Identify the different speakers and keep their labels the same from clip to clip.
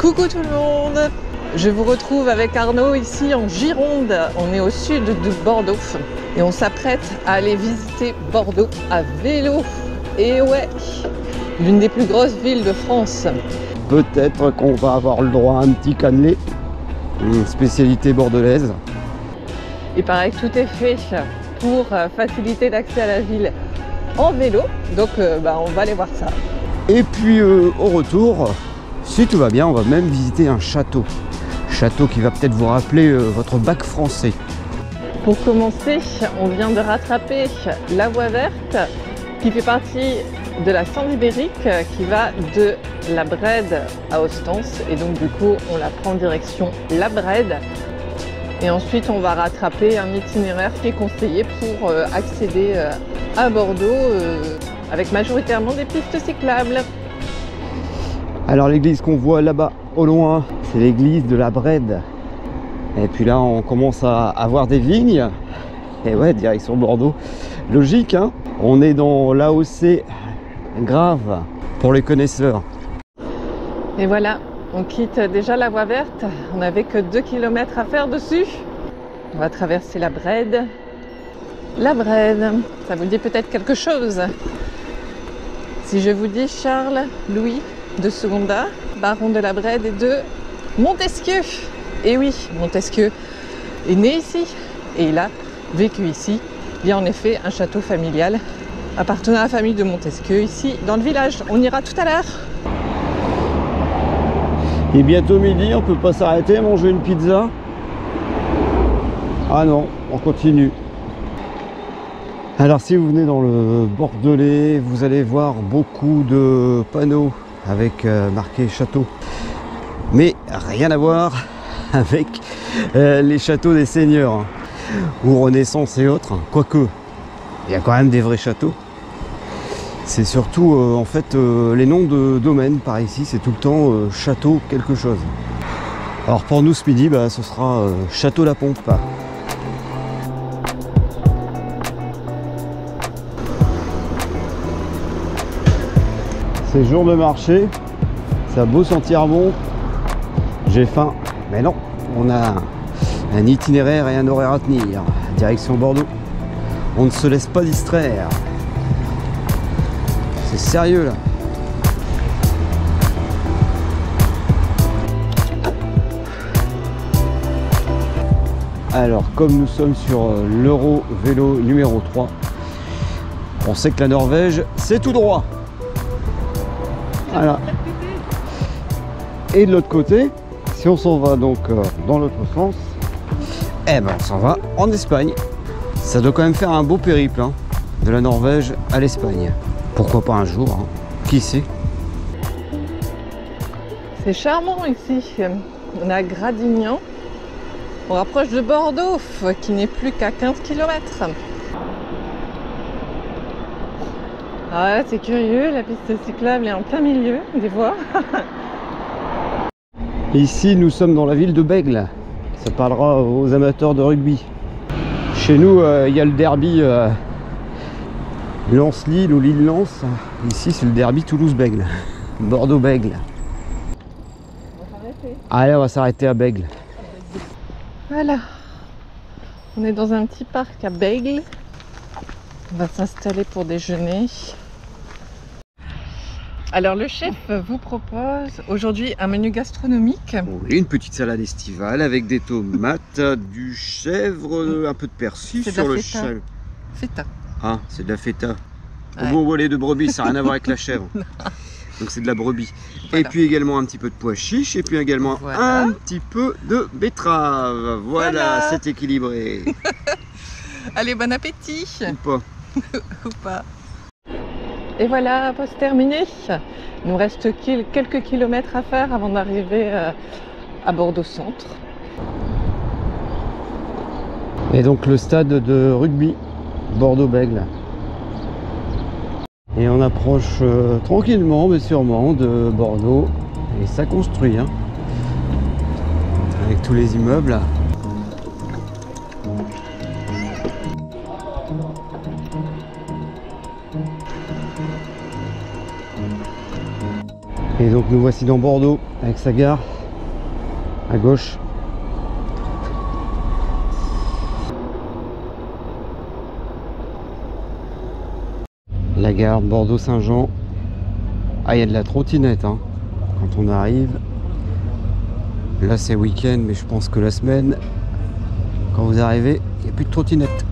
Speaker 1: Coucou tout le monde, je vous retrouve avec Arnaud ici en Gironde. On est au sud de Bordeaux et on s'apprête à aller visiter Bordeaux à vélo. Et ouais, l'une des plus grosses villes de France.
Speaker 2: Peut-être qu'on va avoir le droit à un petit cannelé, une spécialité bordelaise.
Speaker 1: Il paraît que tout est fait pour faciliter l'accès à la ville en vélo, donc on va aller voir ça.
Speaker 2: Et puis au retour, si tout va bien, on va même visiter un château. Château qui va peut-être vous rappeler votre bac français.
Speaker 1: Pour commencer, on vient de rattraper la voie verte qui fait partie de la Sens-Ibérique qui va de la Brède à Ostens. Et donc du coup, on la prend en direction la Brède. Et ensuite, on va rattraper un itinéraire qui est conseillé pour accéder à Bordeaux avec majoritairement des pistes cyclables.
Speaker 2: Alors l'église qu'on voit là-bas au loin, c'est l'église de la Brède. Et puis là, on commence à avoir des vignes. Et ouais, direction Bordeaux. Logique, hein? On est dans l'AOC grave pour les connaisseurs.
Speaker 1: Et voilà, on quitte déjà la voie verte. On n'avait que 2 km à faire dessus. On va traverser la Brède. La Brède, ça vous dit peut-être quelque chose? Si je vous dis Charles Louis de Secondat, baron de la Brède et de Montesquieu. Et oui, Montesquieu est né ici et il a vécu ici. Il y a en effet un château familial appartenant à la famille de Montesquieu ici dans le village. On ira tout à l'heure.
Speaker 2: Et bientôt midi, on peut pas s'arrêter, manger une pizza? Ah non, on continue. Alors si vous venez dans le Bordelais, vous allez voir beaucoup de panneaux avec marqué château. Mais rien à voir avec les châteaux des seigneurs ou Renaissance et autres. Quoique, il y a quand même des vrais châteaux. C'est surtout en fait les noms de domaines par ici, c'est tout le temps château quelque chose. Alors pour nous ce midi, ce sera Château la Pompe. C'est jour de marché, ça a beau sentir bon, j'ai faim, mais non, on a un itinéraire et un horaire à tenir, direction Bordeaux. On ne se laisse pas distraire. C'est sérieux là. Alors comme nous sommes sur l'Euro Vélo numéro 3, on sait que la Norvège c'est tout droit. Voilà. Et de l'autre côté, si on s'en va donc dans l'autre sens, on s'en va en Espagne. Ça doit quand même faire un beau périple hein, de la Norvège à l'Espagne. Pourquoi pas un jour, hein. Qui sait?
Speaker 1: C'est charmant ici. On est à Gradignan. On rapproche de Bordeaux, qui n'est plus qu'à 15 km. Ah, c'est curieux, la piste cyclable est en plein milieu des voies.
Speaker 2: Ici, nous sommes dans la ville de Bègles. Ça parlera aux amateurs de rugby. Chez nous, il y a le derby Lens-Lille ou Lille-Lens. Ici, c'est le derby Toulouse-Bègles. Bordeaux-Bègles. Allez, on va s'arrêter à Bègles.
Speaker 1: Voilà. On est dans un petit parc à Bègles. On va s'installer pour déjeuner. Alors le chef vous propose aujourd'hui un menu gastronomique.
Speaker 2: Oui, une petite salade estivale avec des tomates, du chèvre, un peu de persil sur le chèvre.
Speaker 1: Feta.
Speaker 2: Ah, c'est de la feta.
Speaker 1: Ouais.
Speaker 2: Bon, au lait de brebis, ça n'a rien à voir avec la chèvre. Donc c'est de la brebis. Voilà. Et puis également un petit peu de pois chiches et puis également un petit peu de betterave. Voilà. C'est équilibré.
Speaker 1: Allez, bon appétit.
Speaker 2: Ou pas.
Speaker 1: Ou pas. Et voilà, poste terminé. Il nous reste quelques kilomètres à faire avant d'arriver à Bordeaux Centre.
Speaker 2: Et donc le stade de rugby Bordeaux-Bègles. Et on approche tranquillement mais sûrement de Bordeaux. Et ça construit hein. Avec tous les immeubles. Et donc nous voici dans Bordeaux avec sa gare. à gauche. La gare Bordeaux-Saint-Jean. Ah, il y a de la trottinette hein, quand on arrive. Là c'est week-end, mais je pense que la semaine, quand vous arrivez, il n'y a plus de trottinette.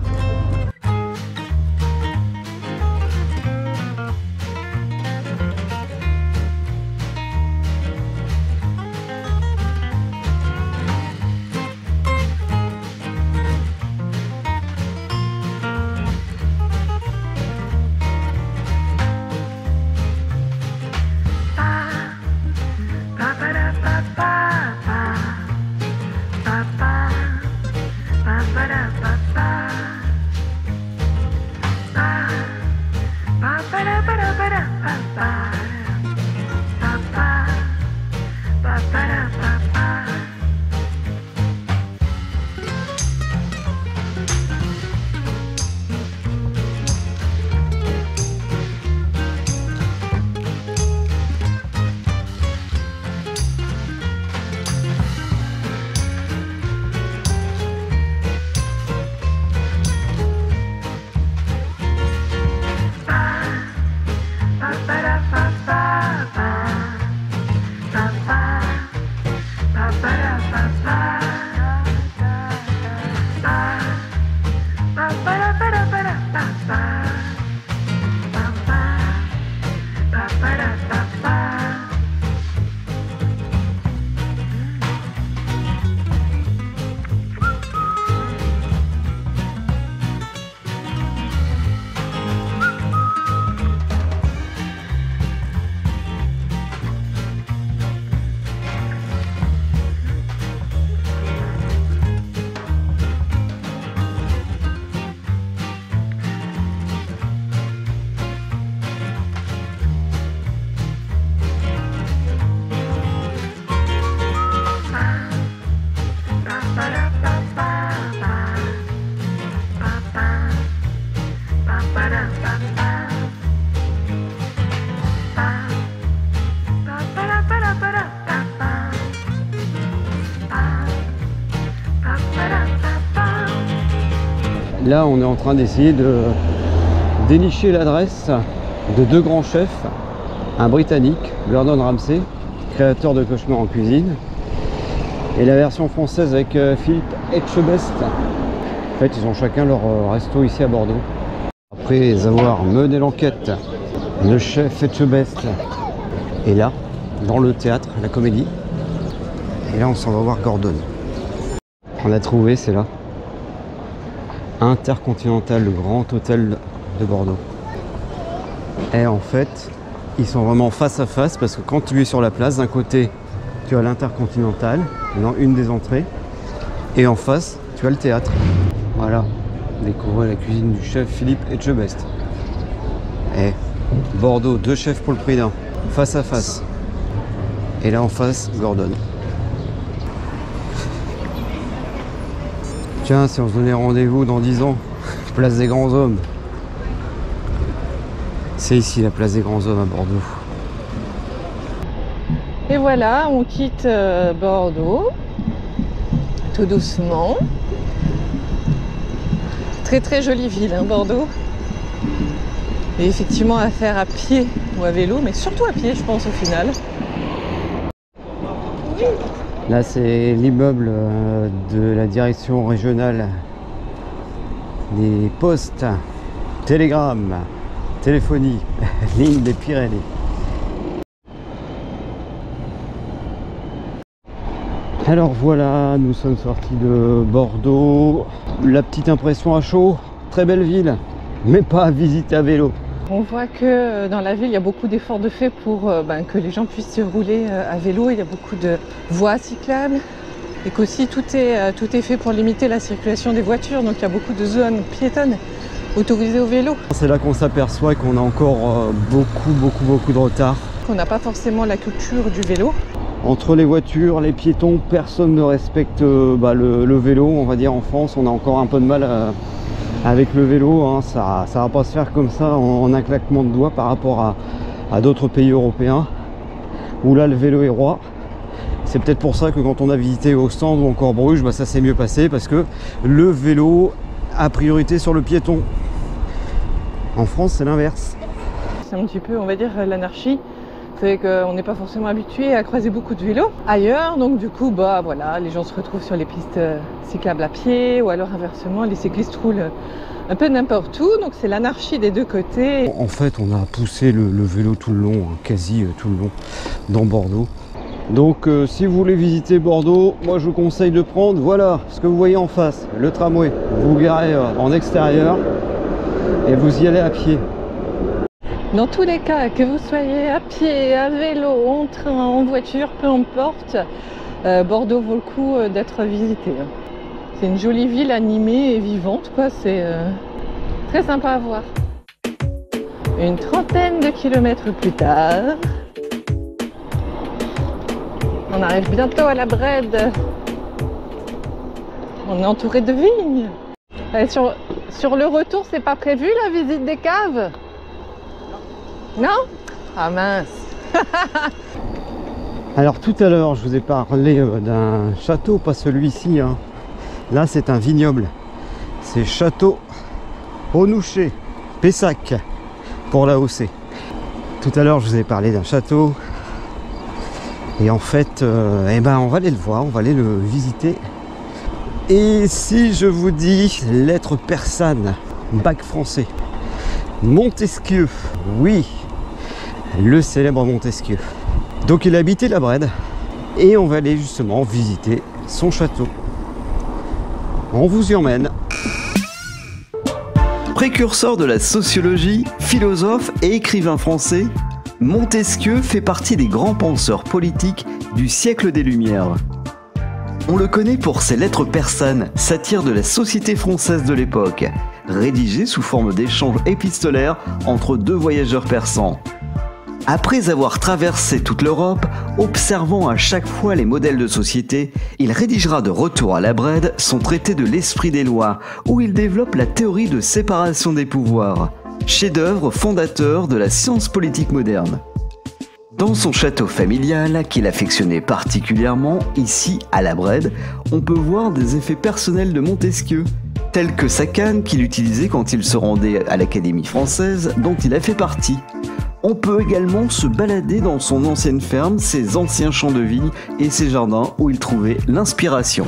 Speaker 2: Là, on est en train d'essayer de dénicher l'adresse de deux grands chefs, un Britannique, Gordon Ramsay, créateur de cauchemars en cuisine, et la version française avec Philippe Etchebest. En fait, ils ont chacun leur resto ici à Bordeaux. Après avoir mené l'enquête, le chef Etchebest est là, dans le théâtre, la comédie. Et là, on s'en va voir Gordon. On l'a trouvé, c'est là. Intercontinental, le grand hôtel de Bordeaux. Et en fait, ils sont vraiment face à face parce que quand tu es sur la place, d'un côté, tu as l'Intercontinental, dans une des entrées, et en face, tu as le théâtre. Voilà, découvrez la cuisine du chef Philippe Etchebest. Et Bordeaux, deux chefs pour le prix d'un, face à face. Et là en face, Gordon. Tiens, si on se donnait rendez-vous dans 10 ans, place des grands hommes. C'est ici la place des grands hommes à Bordeaux.
Speaker 1: Et voilà, on quitte Bordeaux, tout doucement. Très très jolie ville, hein, Bordeaux. Et effectivement à faire à pied ou à vélo, mais surtout à pied, je pense au final.
Speaker 2: Là, c'est l'immeuble de la direction régionale des postes, télégrammes, téléphonie, ligne des Pyrénées. Alors voilà, nous sommes sortis de Bordeaux. La petite impression à chaud, très belle ville, mais pas à visiter à vélo.
Speaker 1: On voit que dans la ville, il y a beaucoup d'efforts de fait pour que les gens puissent rouler à vélo. Il y a beaucoup de voies cyclables et qu'aussi tout est fait pour limiter la circulation des voitures. Donc il y a beaucoup de zones piétonnes autorisées au vélo.
Speaker 2: C'est là qu'on s'aperçoit qu'on a encore beaucoup de retard.
Speaker 1: On n'a pas forcément la culture du vélo.
Speaker 2: Entre les voitures, les piétons, personne ne respecte le vélo. On va dire en France, on a encore un peu de mal avec le vélo, hein. Ça va pas se faire comme ça en un claquement de doigts par rapport à d'autres pays européens où là le vélo est roi. C'est peut-être pour ça que quand on a visité Ostende ou encore Bruges, bah, ça s'est mieux passé parce que le vélo a priorité sur le piéton. En France, c'est l'inverse.
Speaker 1: C'est un petit peu, on va dire, l'anarchie. C'est qu'on n'est pas forcément habitué à croiser beaucoup de vélos ailleurs, donc du coup, bah voilà, les gens se retrouvent sur les pistes cyclables à pied, ou alors inversement, les cyclistes roulent un peu n'importe où, donc c'est l'anarchie des deux côtés.
Speaker 2: En fait, on a poussé le vélo tout le long, hein, quasi tout le long, dans Bordeaux. Donc si vous voulez visiter Bordeaux, moi je vous conseille de prendre, voilà, ce que vous voyez en face, le tramway. Vous garez en extérieur et vous y allez à pied.
Speaker 1: Dans tous les cas, que vous soyez à pied, à vélo, en train, en voiture, peu importe, Bordeaux vaut le coup d'être visité. C'est une jolie ville animée et vivante, quoi. C'est très sympa à voir. Une trentaine de kilomètres plus tard, on arrive bientôt à la Brède. On est entouré de vignes. Et sur le retour, c'est pas prévu la visite des caves? Non? Ah mince.
Speaker 2: Alors tout à l'heure, je vous ai parlé d'un château, pas celui-ci, hein. Là, c'est un vignoble. C'est Château Onouché, Pessac, pour l'AOC. Tout à l'heure, je vous ai parlé d'un château. Et en fait, eh ben, on va aller le voir, on va aller le visiter. Et si je vous dis lettres persanes, bac français, Montesquieu, oui, le célèbre Montesquieu. Donc il habitait la Brède et on va aller justement visiter son château. On vous y emmène.
Speaker 3: Précurseur de la sociologie, philosophe et écrivain français, Montesquieu fait partie des grands penseurs politiques du siècle des Lumières. On le connaît pour ses lettres persanes, satire de la société française de l'époque, rédigées sous forme d'échanges épistolaires entre deux voyageurs persans. Après avoir traversé toute l'Europe, observant à chaque fois les modèles de société, il rédigera de retour à la Brède son traité de l'esprit des lois, où il développe la théorie de séparation des pouvoirs, chef-d'œuvre fondateur de la science politique moderne. Dans son château familial, qu'il affectionnait particulièrement, ici à la Brède, on peut voir des effets personnels de Montesquieu, tels que sa canne qu'il utilisait quand il se rendait à l'Académie française, dont il a fait partie. On peut également se balader dans son ancienne ferme, ses anciens champs de vigne et ses jardins où il trouvait l'inspiration.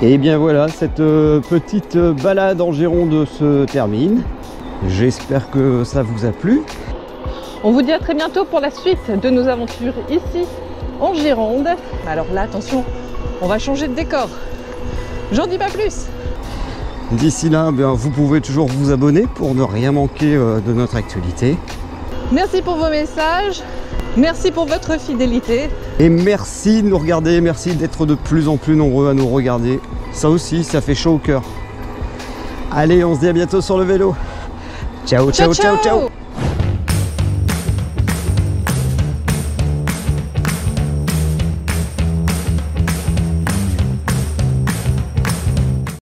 Speaker 2: Et bien voilà, cette petite balade en Gironde se termine. J'espère que ça vous a plu.
Speaker 1: On vous dit à très bientôt pour la suite de nos aventures ici en Gironde. Alors là, attention, on va changer de décor. J'en dis pas plus.
Speaker 2: D'ici là, bien, vous pouvez toujours vous abonner pour ne rien manquer de notre actualité.
Speaker 1: Merci pour vos messages. Merci pour votre fidélité.
Speaker 2: Et merci de nous regarder, merci d'être de plus en plus nombreux à nous regarder. Ça aussi, ça fait chaud au cœur. Allez, on se dit à bientôt sur le vélo. Ciao, ciao, ciao, ciao, ciao.